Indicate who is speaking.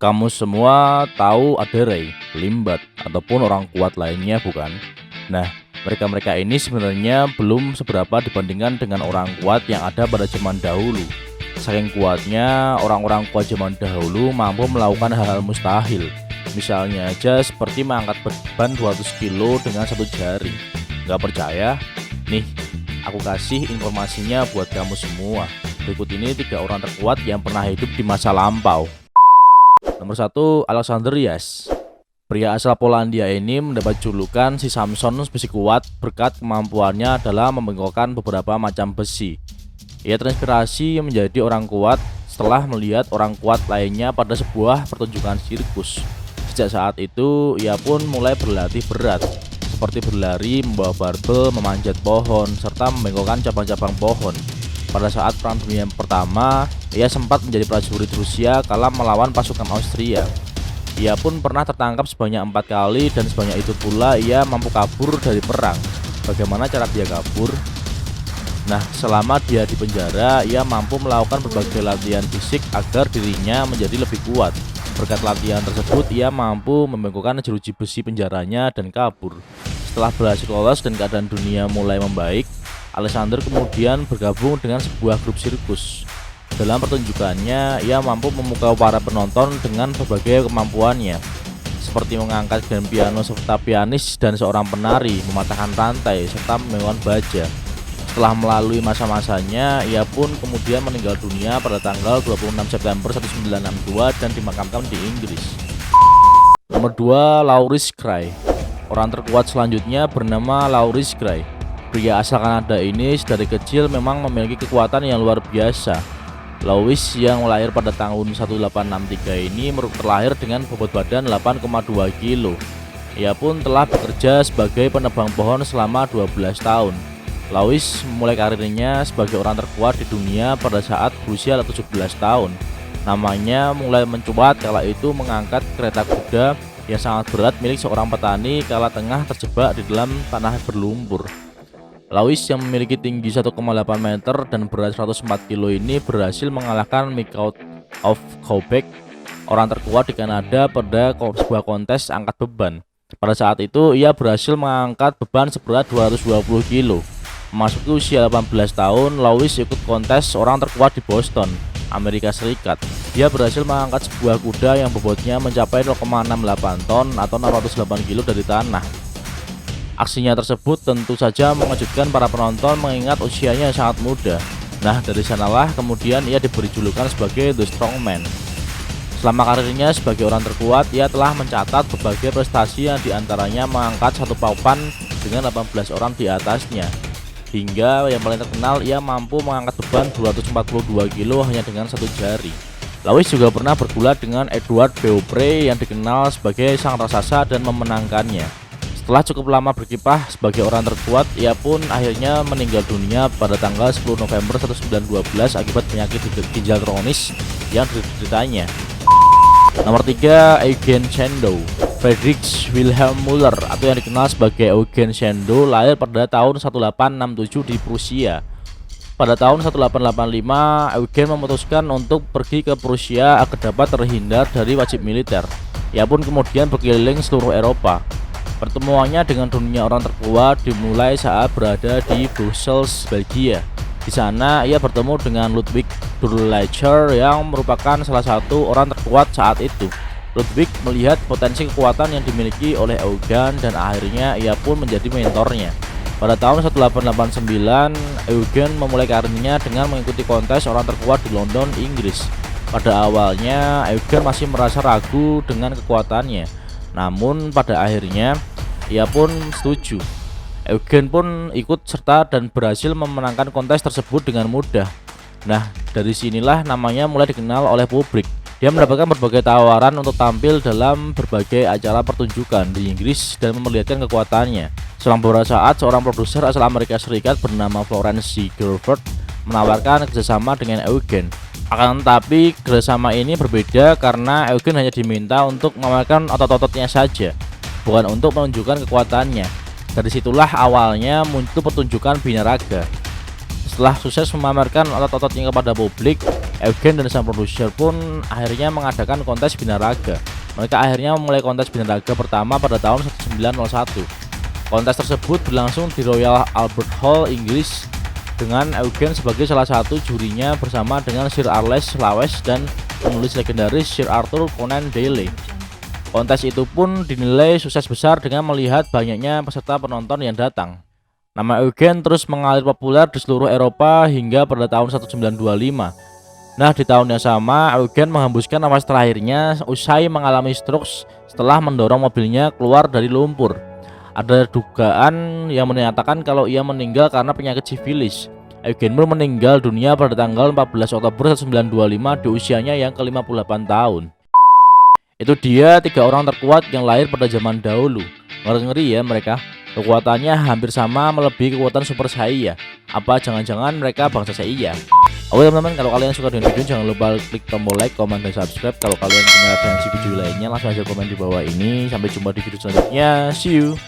Speaker 1: Kamu semua tahu ada Ray, Limbat, ataupun orang kuat lainnya bukan? Nah, mereka-mereka ini sebenarnya belum seberapa dibandingkan dengan orang kuat yang ada pada zaman dahulu. Saking kuatnya, orang-orang kuat zaman dahulu mampu melakukan hal-hal mustahil. Misalnya aja seperti mengangkat beban 200 kilo dengan satu jari. Nggak percaya? Nih, aku kasih informasinya buat kamu semua. Berikut ini 3 orang terkuat yang pernah hidup di masa lampau. Nomor 1, Alexander Yas. Pria asal Polandia ini mendapat julukan si Samson besi kuat berkat kemampuannya dalam membengkokkan beberapa macam besi. Ia terinspirasi menjadi orang kuat setelah melihat orang kuat lainnya pada sebuah pertunjukan sirkus. Sejak saat itu, ia pun mulai berlatih berat, seperti berlari, membawa barbel, memanjat pohon, serta membengkokkan cabang-cabang pohon. Pada saat Perang Dunia Pertama, ia sempat menjadi prajurit Rusia kala melawan pasukan Austria. Ia pun pernah tertangkap sebanyak 4 kali dan sebanyak itu pula ia mampu kabur dari perang. Bagaimana cara dia kabur? Nah, selama dia di penjara, ia mampu melakukan berbagai latihan fisik agar dirinya menjadi lebih kuat. Berkat latihan tersebut, ia mampu membengkokkan jeruji besi penjaranya dan kabur. Setelah berhasil lolos dan keadaan dunia mulai membaik, Alexander kemudian bergabung dengan sebuah grup sirkus. Dalam pertunjukannya, ia mampu memukau para penonton dengan berbagai kemampuannya, seperti mengangkat grand piano serta pianis dan seorang penari, mematahkan rantai, serta membawakan baja. Setelah melalui masa-masanya, ia pun kemudian meninggal dunia pada tanggal 26 September 1962 dan dimakamkan di Inggris. Nomor 2, Laurice Cray. Orang terkuat selanjutnya bernama Laurice Cray. Pria asal Kanada ini dari kecil memang memiliki kekuatan yang luar biasa. Louis yang lahir pada tahun 1863 ini terlahir dengan bobot badan 8,2 kilo. Ia pun telah bekerja sebagai penebang pohon selama 12 tahun. Louis memulai karirnya sebagai orang terkuat di dunia pada saat berusia 17 tahun. Namanya mulai mencuat kala itu mengangkat kereta kuda yang sangat berat milik seorang petani kala tengah terjebak di dalam tanah berlumpur. Louis yang memiliki tinggi 1,8 meter dan berat 104 kilo ini berhasil mengalahkan Mikaut of Quebec, orang terkuat di Kanada pada sebuah kontes angkat beban. Pada saat itu ia berhasil mengangkat beban seberat 220 kilo. Memasuki usia 18 tahun, Louis ikut kontes orang terkuat di Boston, Amerika Serikat. Dia berhasil mengangkat sebuah kuda yang bobotnya mencapai 0,68 ton atau 608 kilo dari tanah. Aksinya tersebut tentu saja mengejutkan para penonton mengingat usianya yang sangat muda. Nah, dari sanalah kemudian ia diberi julukan sebagai The Strongman. Selama karirnya sebagai orang terkuat, ia telah mencatat berbagai prestasi yang diantaranya mengangkat satu papan dengan 18 orang di atasnya. Hingga yang paling terkenal, ia mampu mengangkat beban 242 kilo hanya dengan satu jari. Louis juga pernah bergulat dengan Edward Beaupre yang dikenal sebagai sang raksasa dan memenangkannya. Setelah cukup lama berkiprah sebagai orang terkuat, ia pun akhirnya meninggal dunia pada tanggal 10 November 1912 akibat penyakit ginjal kronis yang dideritanya. Nomor 3, Eugen Sandow. Friedrich Wilhelm Müller atau yang dikenal sebagai Eugen Sandow lahir pada tahun 1867 di Prusia. Pada tahun 1885, Eugen memutuskan untuk pergi ke Prusia agar dapat terhindar dari wajib militer. Ia pun kemudian berkeliling seluruh Eropa. Pertemuannya dengan dunia orang terkuat dimulai saat berada di Brussels, Belgia. Di sana ia bertemu dengan Ludwig Durlacher yang merupakan salah satu orang terkuat saat itu. Ludwig melihat potensi kekuatan yang dimiliki oleh Eugen dan akhirnya ia pun menjadi mentornya. Pada tahun 1889, Eugen memulai karirnya dengan mengikuti kontes orang terkuat di London, Inggris. Pada awalnya Eugen masih merasa ragu dengan kekuatannya, namun pada akhirnya ia pun setuju. Eugen pun ikut serta dan berhasil memenangkan kontes tersebut dengan mudah. Nah, dari sinilah namanya mulai dikenal oleh publik. Dia mendapatkan berbagai tawaran untuk tampil dalam berbagai acara pertunjukan di Inggris dan memperlihatkan kekuatannya. Selang beberapa saat, seorang produser asal Amerika Serikat bernama Florence C. Gilbert menawarkan kerjasama dengan Eugen. Akan tetapi kerjasama ini berbeda karena Eugen hanya diminta untuk memamerkan otot-ototnya saja, bukan untuk menunjukkan kekuatannya. Dari situlah awalnya muncul pertunjukan binaraga. Setelah sukses memamerkan otot-ototnya kepada publik, Eugen dan sang produser pun akhirnya mengadakan kontes binaraga. Mereka akhirnya memulai kontes binaraga pertama pada tahun 1901. Kontes tersebut berlangsung di Royal Albert Hall, Inggris, dengan Eugen sebagai salah satu jurinya bersama dengan Sir Arles Lawes dan penulis legendaris Sir Arthur Conan Doyle. Kontes itu pun dinilai sukses besar dengan melihat banyaknya peserta penonton yang datang. Nama Eugen terus mengalir populer di seluruh Eropa hingga pada tahun 1925. Nah, di tahun yang sama Eugen menghembuskan nafas terakhirnya usai mengalami stroke setelah mendorong mobilnya keluar dari lumpur. Ada dugaan yang menyatakan kalau ia meninggal karena penyakit sifilis. Eugen pun meninggal dunia pada tanggal 14 Oktober 1925 di usianya yang ke-58 tahun. Itu dia 3 orang terkuat yang lahir pada zaman dahulu. Ngeri ya mereka. Kekuatannya hampir sama, melebihi kekuatan Super Saiyan. Apa jangan-jangan mereka bangsa Saiyan? Oke teman-teman, kalau kalian suka dengan video jangan lupa klik tombol like, komen, dan subscribe. Kalau kalian punya referensi video lainnya langsung aja komen di bawah ini. Sampai jumpa di video selanjutnya. See you.